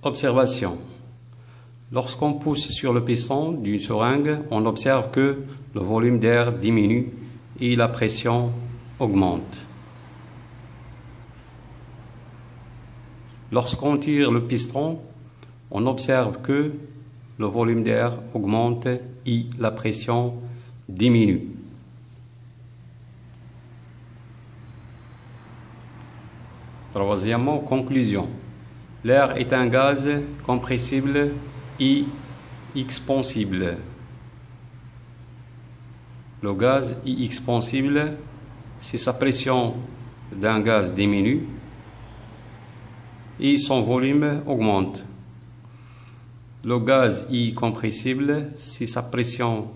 Observation. Lorsqu'on pousse sur le piston d'une seringue, on observe que le volume d'air diminue et la pression augmente. Lorsqu'on tire le piston, on observe que le volume d'air augmente et la pression diminue. Troisièmement, conclusion. L'air est un gaz compressible et expansible. Le gaz est expansible si sa pression d'un gaz diminue et son volume augmente. Le gaz est compressible si sa pression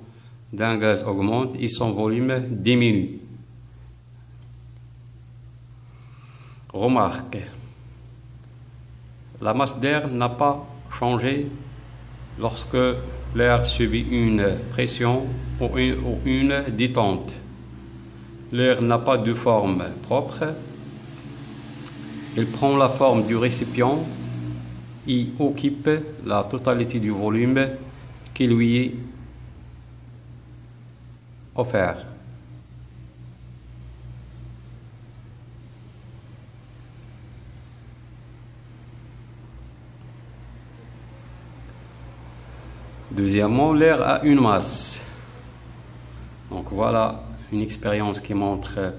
d'un gaz augmente et son volume diminue. Remarque. La masse d'air n'a pas changé lorsque l'air subit une pression ou une détente. L'air n'a pas de forme propre. Il prend la forme du récipient et occupe la totalité du volume qui lui est offert. Deuxièmement, l'air a une masse. Donc voilà une expérience qui montre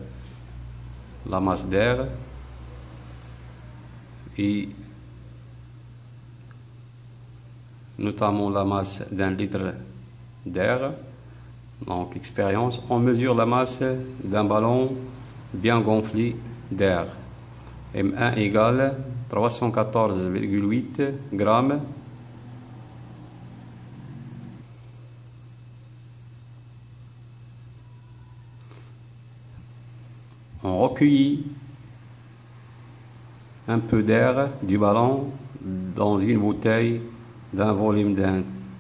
la masse d'air et notamment la masse d'un litre d'air. Donc expérience, on mesure la masse d'un ballon bien gonflé d'air. M1 égale 314,8 grammes. On recueillit un peu d'air du ballon dans une bouteille d'un volume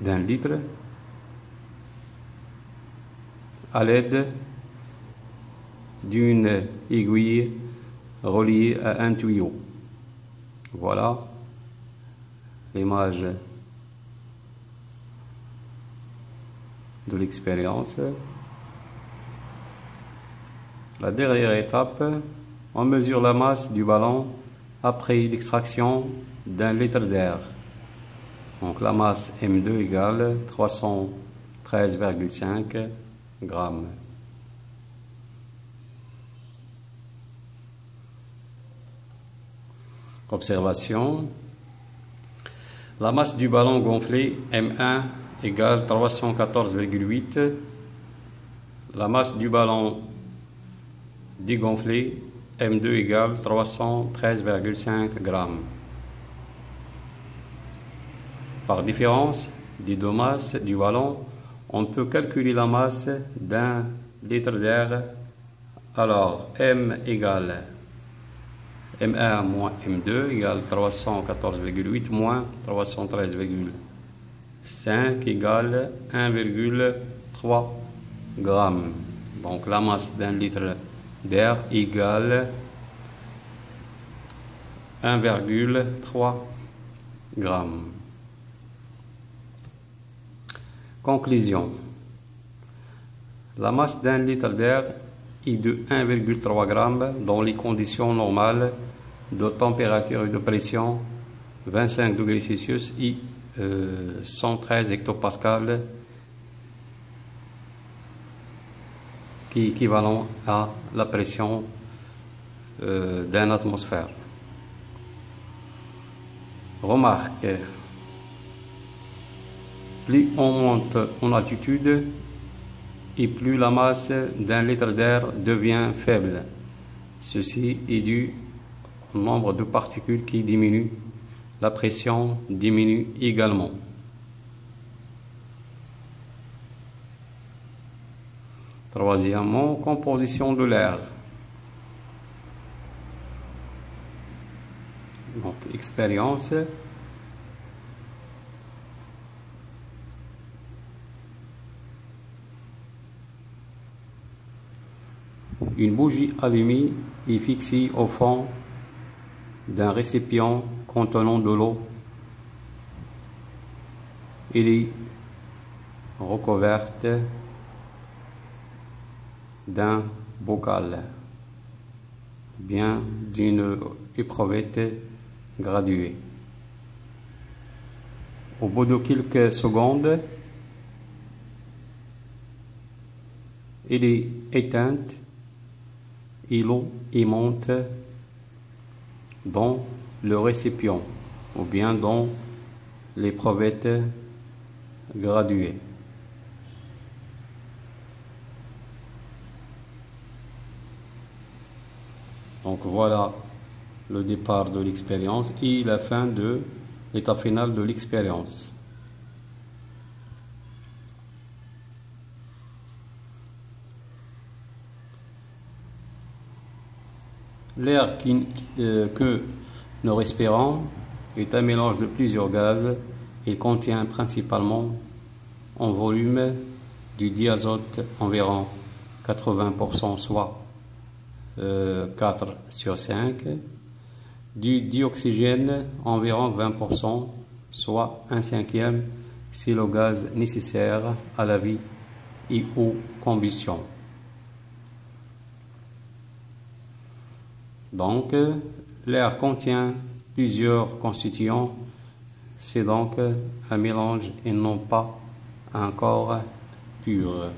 d'un litre à l'aide d'une aiguille reliée à un tuyau. Voilà l'image de l'expérience. La dernière étape, on mesure la masse du ballon après l'extraction d'un litre d'air. Donc la masse M2 égale 313,5 grammes. Observation. La masse du ballon gonflé M1 égale 314,8. La masse du ballon dégonflé M2 égale 313,5 grammes. Par différence des deux masses du ballon, on peut calculer la masse d'un litre d'air. Alors, M égale M1 moins M2 égale 314,8 moins 313,5 égale 1,3 grammes. Donc, la masse d'un litre d'air égale 1,3 grammes. Conclusion. La masse d'un litre d'air est de 1,3 grammes dans les conditions normales de température et de pression 25 degrés Celsius et 113 hectopascales, qui est équivalent à la pression d'une atmosphère. Remarque, plus on monte en altitude et plus la masse d'un litre d'air devient faible. Ceci est dû au nombre de particules qui diminue. La pression diminue également. Troisièmement, composition de l'air. Donc, expérience. Une bougie allumée est fixée au fond d'un récipient contenant de l'eau Elle est recouverte d'un bocal, bien d'une éprouvette graduée. Au bout de quelques secondes, elle est éteinte et l'eau y monte dans le récipient ou bien dans l'éprouvette graduée. Donc voilà le départ de l'expérience et la fin de l'état final de l'expérience. L'air que nous respirons est un mélange de plusieurs gaz. Il contient principalement en volume du diazote environ 80%, soit 4 sur 5, du dioxygène environ 20%, soit 1/5, c'est le gaz nécessaire à la vie et aux combustions. Donc, l'air contient plusieurs constituants, c'est donc un mélange et non pas un corps pur.